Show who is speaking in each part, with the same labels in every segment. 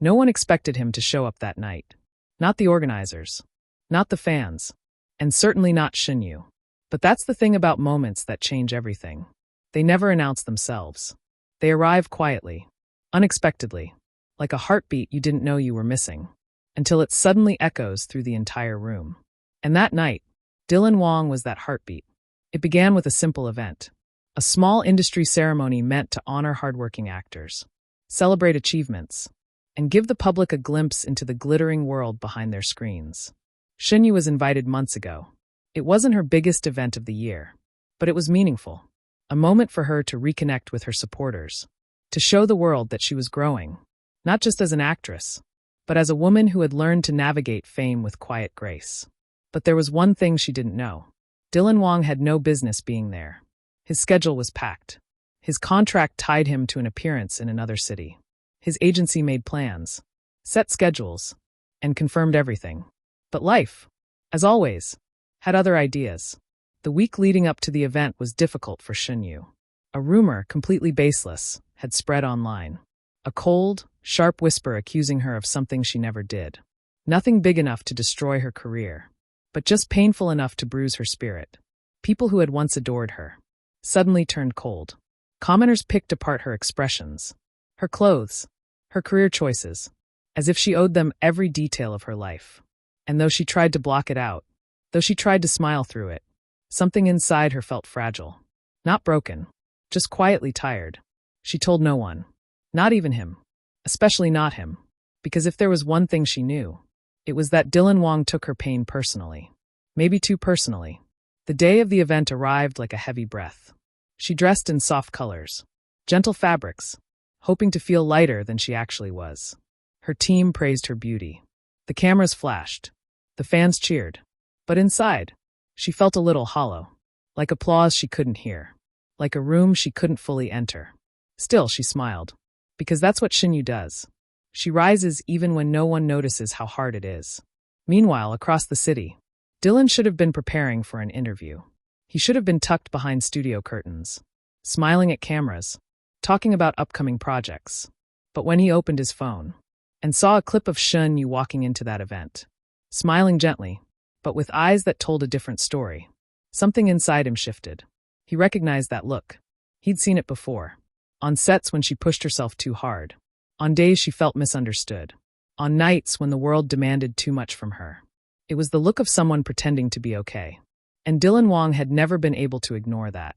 Speaker 1: No one expected him to show up that night. Not the organizers. Not the fans. And certainly not Shen Yue. But that's the thing about moments that change everything. They never announce themselves. They arrive quietly, unexpectedly, like a heartbeat you didn't know you were missing, until it suddenly echoes through the entire room. And that night, Wang was that heartbeat. It began with a simple event. A small industry ceremony meant to honor hardworking actors, celebrate achievements, and give the public a glimpse into the glittering world behind their screens. Shen Yue was invited months ago. It wasn't her biggest event of the year, but it was meaningful. A moment for her to reconnect with her supporters, to show the world that she was growing, not just as an actress, but as a woman who had learned to navigate fame with quiet grace. But there was one thing she didn't know. Wang had no business being there. His schedule was packed. His contract tied him to an appearance in another city. His agency made plans, set schedules, and confirmed everything. But life, as always, had other ideas. The week leading up to the event was difficult for Shen Yue. A rumor, completely baseless, had spread online. A cold, sharp whisper accusing her of something she never did. Nothing big enough to destroy her career, but just painful enough to bruise her spirit. People who had once adored her suddenly turned cold. Commenters picked apart her expressions, her clothes, her career choices, as if she owed them every detail of her life. And though she tried to block it out, though she tried to smile through it, something inside her felt fragile. Not broken, just quietly tired. She told no one. Not even him. Especially not him. Because if there was one thing she knew, it was that Wang took her pain personally. Maybe too personally. The day of the event arrived like a heavy breath. She dressed in soft colors, gentle fabrics, hoping to feel lighter than she actually was. Her team praised her beauty. The cameras flashed. The fans cheered. But inside, she felt a little hollow. Like applause she couldn't hear. Like a room she couldn't fully enter. Still, she smiled. Because that's what Shen Yue does. She rises even when no one notices how hard it is. Meanwhile, across the city, Dylan should have been preparing for an interview. He should have been tucked behind studio curtains, smiling at cameras, talking about upcoming projects. But when he opened his phone and saw a clip of Shen Yue walking into that event, smiling gently, but with eyes that told a different story, something inside him shifted. He recognized that look. He'd seen it before. On sets when she pushed herself too hard. On days she felt misunderstood. On nights when the world demanded too much from her. It was the look of someone pretending to be okay. And Wang had never been able to ignore that.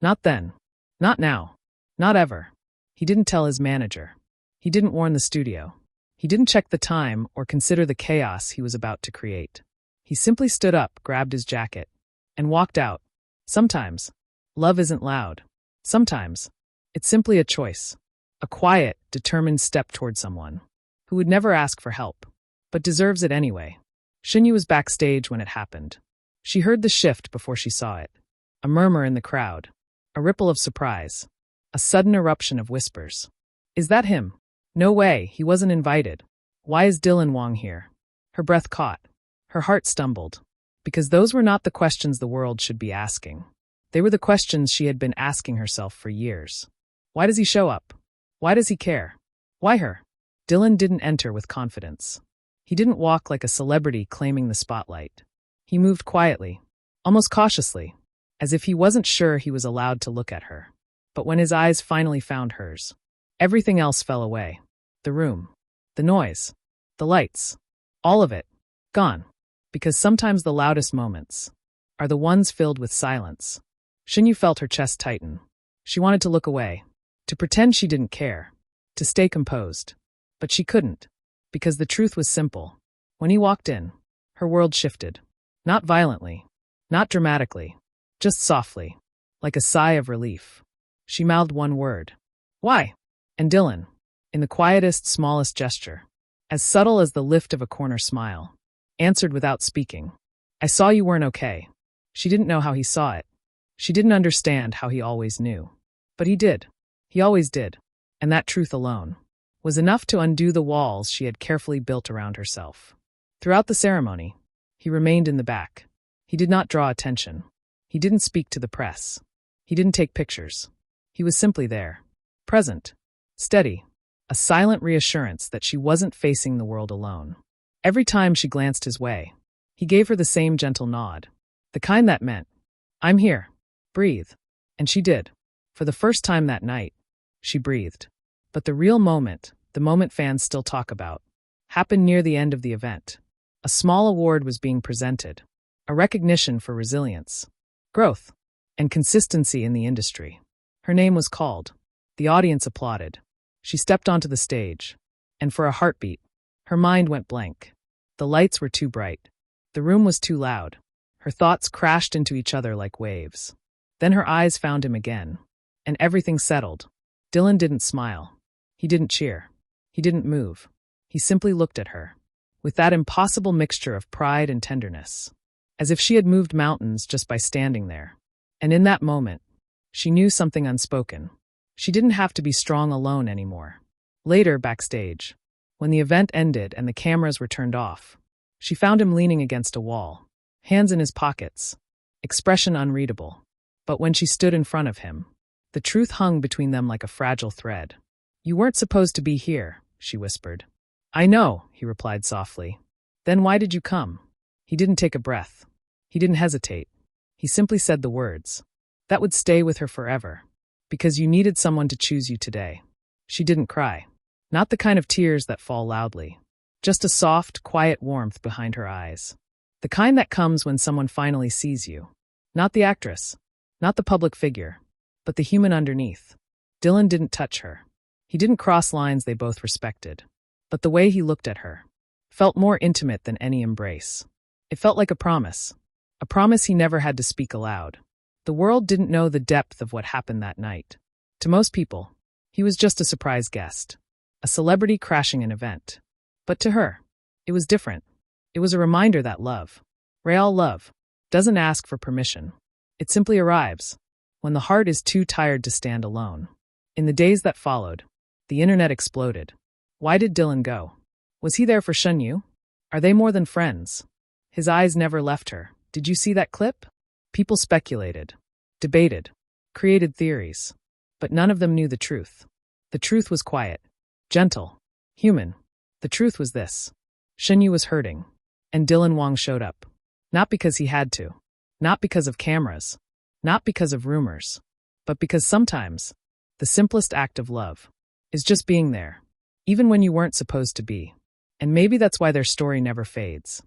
Speaker 1: Not then. Not now. Not ever. He didn't tell his manager. He didn't warn the studio. He didn't check the time or consider the chaos he was about to create. He simply stood up, grabbed his jacket, and walked out. Sometimes, love isn't loud. Sometimes, it's simply a choice. A quiet, determined step toward someone who would never ask for help, but deserves it anyway. Shen Yue was backstage when it happened. She heard the shift before she saw it. A murmur in the crowd. A ripple of surprise. A sudden eruption of whispers. Is that him? No way, he wasn't invited. Why is Wang here? Her breath caught. Her heart stumbled. Because those were not the questions the world should be asking. They were the questions she had been asking herself for years. Why does he show up? Why does he care? Why her? Dylan didn't enter with confidence. He didn't walk like a celebrity claiming the spotlight. He moved quietly, almost cautiously, as if he wasn't sure he was allowed to look at her. But when his eyes finally found hers, everything else fell away. The room, the noise, the lights, all of it, gone. Because sometimes the loudest moments are the ones filled with silence. Shen Yue felt her chest tighten. She wanted to look away, to pretend she didn't care, to stay composed. But she couldn't, because the truth was simple. When he walked in, her world shifted. Not violently, not dramatically, just softly, like a sigh of relief. She mouthed one word. Why? And Dylan, in the quietest, smallest gesture, as subtle as the lift of a corner smile, answered without speaking. I saw you weren't okay. She didn't know how he saw it. She didn't understand how he always knew. But he did. He always did. And that truth alone was enough to undo the walls she had carefully built around herself. Throughout the ceremony, he remained in the back. He did not draw attention. He didn't speak to the press. He didn't take pictures. He was simply there. Present. Steady. a silent reassurance that she wasn't facing the world alone. Every time she glanced his way, he gave her the same gentle nod, the kind that meant, "I'm here. Breathe." And she did. For the first time that night, she breathed. But the real moment, the moment fans still talk about, happened near the end of the event. A small award was being presented, a recognition for resilience, growth, and consistency in the industry. Her name was called. The audience applauded. She stepped onto the stage, and for a heartbeat, her mind went blank. The lights were too bright. The room was too loud. Her thoughts crashed into each other like waves. Then her eyes found him again, and everything settled. Dylan didn't smile. He didn't cheer. He didn't move. He simply looked at her, with that impossible mixture of pride and tenderness, as if she had moved mountains just by standing there. And in that moment, she knew something unspoken. She didn't have to be strong alone anymore. Later, backstage, when the event ended and the cameras were turned off, she found him leaning against a wall, hands in his pockets, expression unreadable. But when she stood in front of him, the truth hung between them like a fragile thread. "You weren't supposed to be here," she whispered. "I know," he replied softly. "Then why did you come?" He didn't take a breath. He didn't hesitate. He simply said the words. That would stay with her forever. Because you needed someone to choose you today. She didn't cry. Not the kind of tears that fall loudly. Just a soft, quiet warmth behind her eyes. The kind that comes when someone finally sees you. Not the actress. Not the public figure. But the human underneath. Dylan didn't touch her. He didn't cross lines they both respected. But the way he looked at her felt more intimate than any embrace. It felt like a promise. A promise he never had to speak aloud. The world didn't know the depth of what happened that night. To most people, he was just a surprise guest. A celebrity crashing an event. But to her, it was different. It was a reminder that love, real love, doesn't ask for permission. It simply arrives, when the heart is too tired to stand alone. In the days that followed, the internet exploded. Why did Dylan go? Was he there for Shen Yue? Are they more than friends? His eyes never left her. Did you see that clip? People speculated, debated, created theories, but none of them knew the truth. The truth was quiet, gentle, human. The truth was this. Shen Yue was hurting, and Dylan Wang showed up. Not because he had to, not because of cameras, not because of rumors, but because sometimes, the simplest act of love is just being there, even when you weren't supposed to be. And maybe that's why their story never fades.